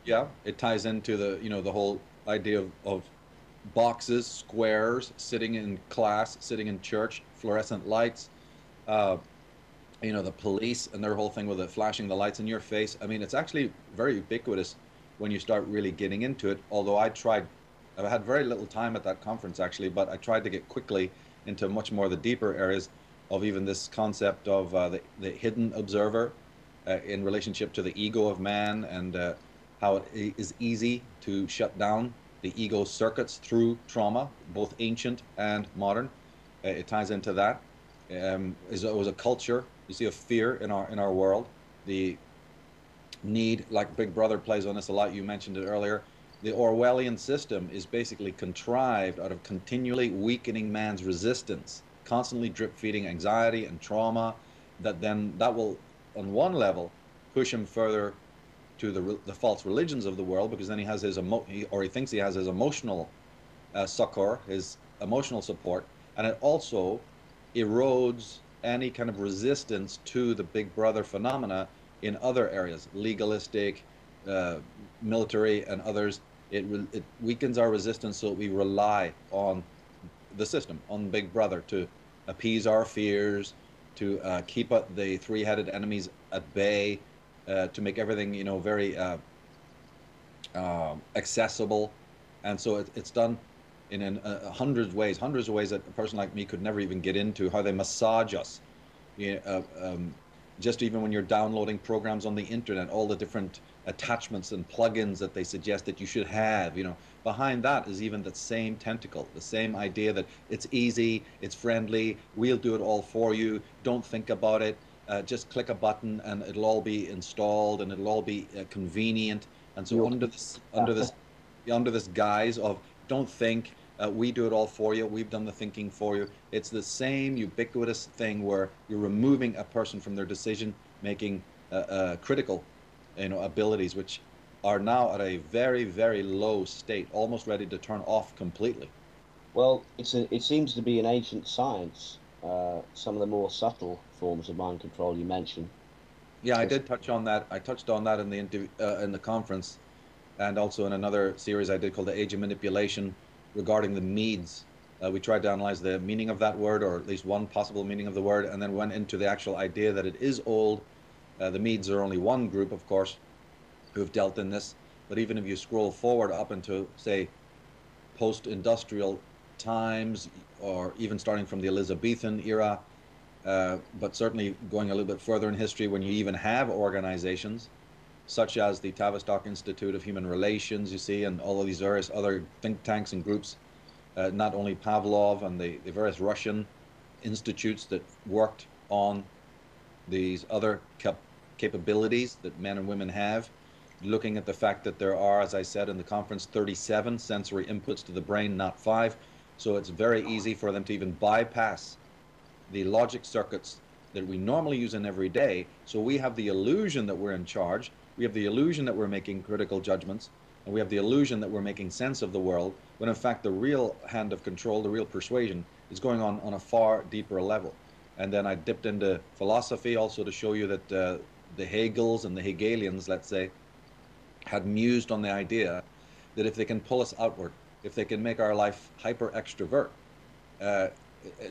Yeah, it ties into the, the whole idea of boxes, squares, sitting in class, sitting in church, fluorescent lights, uh, the police and their whole thing with it flashing the lights in your face. I mean, it's actually very ubiquitous when you start really getting into it. Although I had very little time at that conference actually, but I tried to get quickly into much more the deeper areas of even this concept of the hidden observer in relationship to the ego of man, and how it is easy to shut down the ego circuits through trauma, both ancient and modern. It ties into that. Is it was a culture, you see, of fear in our world. The need, like Big Brother plays on this a lot. You mentioned it earlier. The Orwellian system is basically contrived out of continually weakening man's resistance, constantly drip feeding anxiety and trauma. That will, on one level, push him further to the false religions of the world, because then he has or he thinks he has his emotional succor, his emotional support, and it also erodes any kind of resistance to the Big Brother phenomena in other areas, legalistic, uh, military, and others. It weakens our resistance, so we rely on the system, on Big Brother, to appease our fears, to keep the three-headed enemies at bay, to make everything, very accessible. And so it's done in hundreds of ways that a person like me could never even get into. How they massage us, you know, just even when you're downloading programs on the internet, all the different attachments and plugins that they suggest that you should have. Behind that is even that same tentacle, the same idea that it's easy, it's friendly, we'll do it all for you. Don't think about it. Just click a button and it'll all be installed, and it'll all be convenient. And so You'll, under this guise of don't think, we do it all for you, we've done the thinking for you. It's the same ubiquitous thing where you're removing a person from their decision making critical abilities, which are now at a very, very low state, almost ready to turn off completely. well, it seems to be an ancient science. Some of the more subtle forms of mind control you mentioned. Yeah, I This, did touch on that. I touched on that in the in the conference, and also in another series I did called The Age of Manipulation, regarding the Medes. We tried to analyze the meaning of that word, or at least one possible meaning of the word, and then went into the actual idea that it is old. The Medes are only one group, of course, who have dealt in this. But even if you scroll forward up into, say, post-industrial times, or even starting from the Elizabethan era, but certainly going a little bit further in history, when you even have organizations such as the Tavistock Institute of Human Relations, you see, and all of these various other think tanks and groups, not only Pavlov and the various Russian institutes that worked on these other capabilities that men and women have, looking at the fact that there are, as I said in the conference, 37 sensory inputs to the brain, not five. So it's very easy for them to even bypass the logic circuits that we normally use in every day. So we have the illusion that we're in charge. We have the illusion that we're making critical judgments. And we have the illusion that we're making sense of the world, when in fact the real hand of control, the real persuasion, is going on a far deeper level. And then I dipped into philosophy also to show you that the Hegels and the Hegelians, let's say, had mused on the idea that if they can pull us outward, if they can make our life hyper extrovert, uh,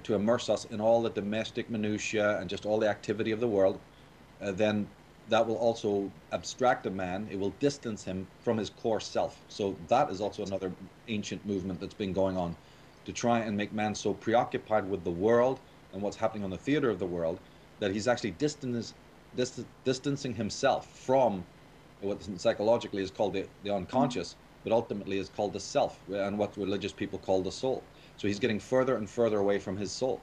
to immerse us in all the domestic minutiae and just all the activity of the world, then that will also abstract a man. It will distance him from his core self. So that is also another ancient movement that's been going on, to try and make man so preoccupied with the world and what's happening on the theater of the world, that he's actually distancing himself from what psychologically is called the unconscious, but ultimately is called the self, and what religious people call the soul. So he's getting further and further away from his soul.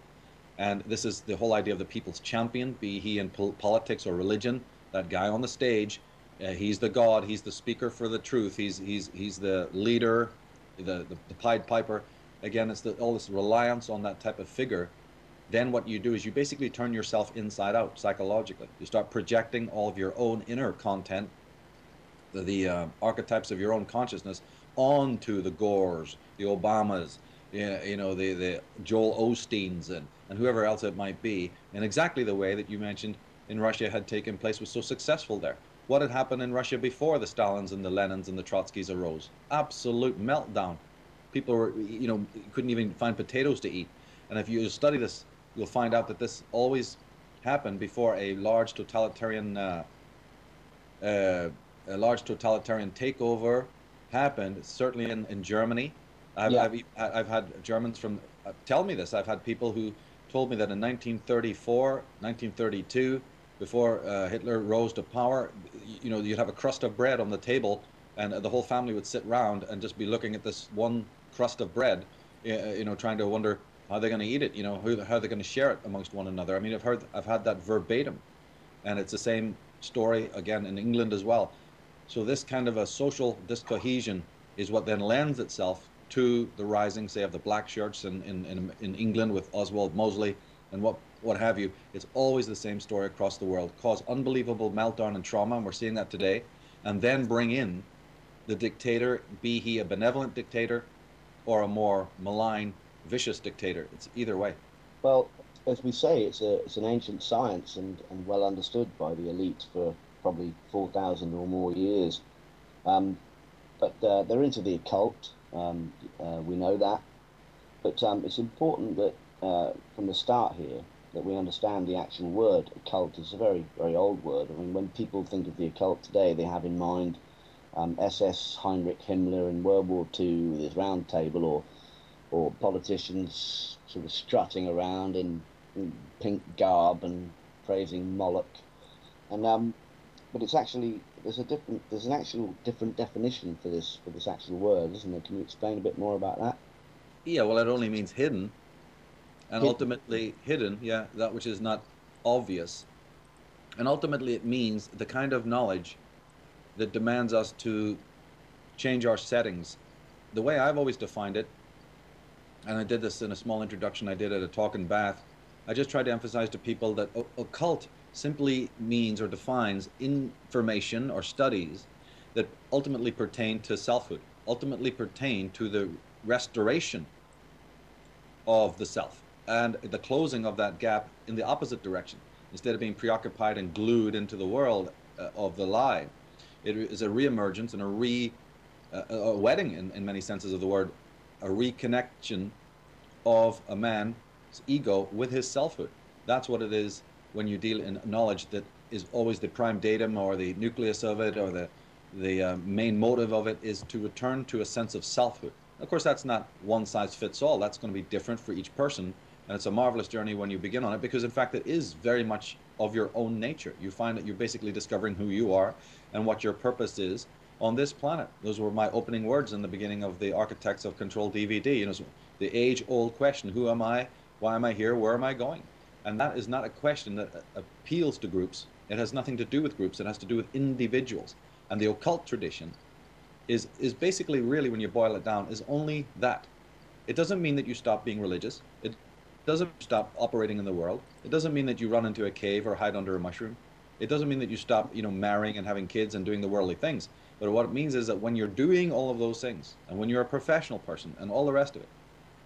And this is the whole idea of the people's champion, be he in politics or religion, that guy on the stage. He's the God, he's the speaker for the truth, he's the leader, the Pied Piper. Again, it's all this reliance on that type of figure. Then what you do is you basically turn yourself inside out psychologically. You start projecting all of your own inner content, the archetypes of your own consciousness, onto the Gores, the Obamas, the Joel Osteens, and whoever else it might be, in exactly the way that you mentioned in Russia had taken place, was so successful there. What had happened in Russia before the Stalins and the Lenins and the Trotskys arose? Absolute meltdown. People were, couldn't even find potatoes to eat. And if you study this, you'll find out that this always happened before uh, a large totalitarian takeover happened. Certainly in Germany, Yeah, I've had Germans from tell me this. I've had people who told me that in 1934, 1932, before Hitler rose to power, you'd have a crust of bread on the table, and the whole family would sit round and just be looking at this one crust of bread, trying to wonder how they're going to eat it, how they're going to share it amongst one another. I mean, I've had that verbatim, and it's the same story again in England as well. So this kind of a social discohesion is what then lends itself to the rising, say, of the black shirts in England with Oswald Mosley and what have you. It's always the same story across the world. Cause unbelievable meltdown and trauma, and we're seeing that today, and then bring in the dictator, be he a benevolent dictator or a more malign, vicious dictator. It's either way. well, as we say, it's an ancient science and well understood by the elite for probably 4,000 or more years. Um, but they're into the occult. We know that. But it's important that from the start here that we understand the actual word occult is a very, very old word. I mean, when people think of the occult today, they have in mind SS Heinrich Himmler in World War II with his round table, or politicians sort of strutting around in pink garb and praising Moloch. And but it's actually there's an actual different definition for this actual word, isn't there? Can you explain a bit more about that? Yeah, well, it only means hidden, and Hidden. ultimately hidden, yeah, that which is not obvious. And ultimately, it means the kind of knowledge that demands us to change our settings. The way I've always defined it, and I did this in a small introduction I did at a talk in Bath, I just tried to emphasize to people that occult simply means or defines information or studies that ultimately pertain to selfhood, ultimately pertain to the restoration of the self and the closing of that gap in the opposite direction. Instead of being preoccupied and glued into the world of the lie, it is a reemergence and a wedding in many senses of the word, a reconnection of a man's ego with his selfhood. That's what it is when you deal in knowledge that is always the prime datum or the nucleus of it or the main motive of it is to return to a sense of selfhood. Of course, that's not one size fits all. That's going to be different for each person. And it's a marvelous journey when you begin on it because, in fact, it is very much of your own nature. You find that you're basically discovering who you are and what your purpose is on this planet. Those were my opening words in the beginning of the Architects of Control DVD. The age-old question, who am I? Why am I here? Where am I going? And that is not a question that appeals to groups. It has nothing to do with groups. It has to do with individuals. And the occult tradition is basically really, when you boil it down, is only that. It doesn't mean that you stop being religious. It doesn't stop operating in the world. It doesn't mean that you run into a cave or hide under a mushroom. It doesn't mean that you stop, marrying and having kids and doing the worldly things. But what it means is that when you're doing all of those things, and when you're a professional person and all the rest of it,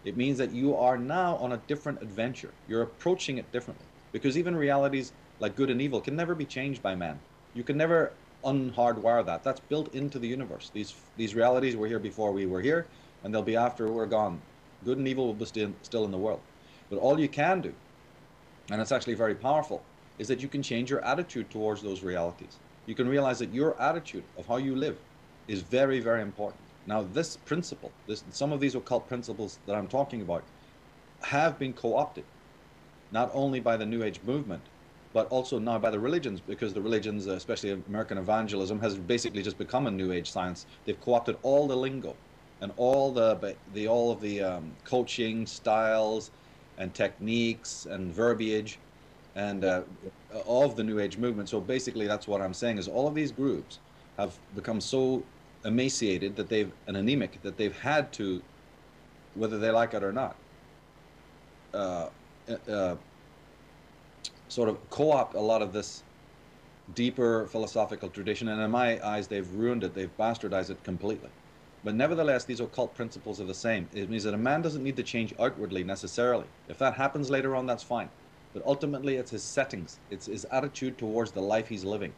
it means that you are now on a different adventure. You're approaching it differently. Because even realities like good and evil can never be changed by man. You can never unhardwire that. That's built into the universe. These realities were here before we were here, and they'll be after we're gone. Good and evil will be still in the world. But all you can do, and it's actually very powerful, is that you can change your attitude towards those realities. You can realize that your attitude of how you live is very, very important. Now, this principle, some of these occult principles that I'm talking about, have been co-opted, not only by the New Age movement, but also now by the religions, because the religions, especially American evangelism, has basically just become a New Age science. They've co-opted all the lingo and all of the coaching styles and techniques and verbiage and Yeah. of the New Age movement. So basically, that's what I'm saying is all of these groups have become so emaciated that and anemic that they've had to, whether they like it or not, uh, uh, sort of co-opt a lot of this deeper philosophical tradition. And in my eyes, they've ruined it. They've bastardized it completely. But nevertheless, these occult principles are the same. It means that a man doesn't need to change outwardly necessarily. If that happens later on, that's fine. But ultimately, it's his settings. It's his attitude towards the life he's living.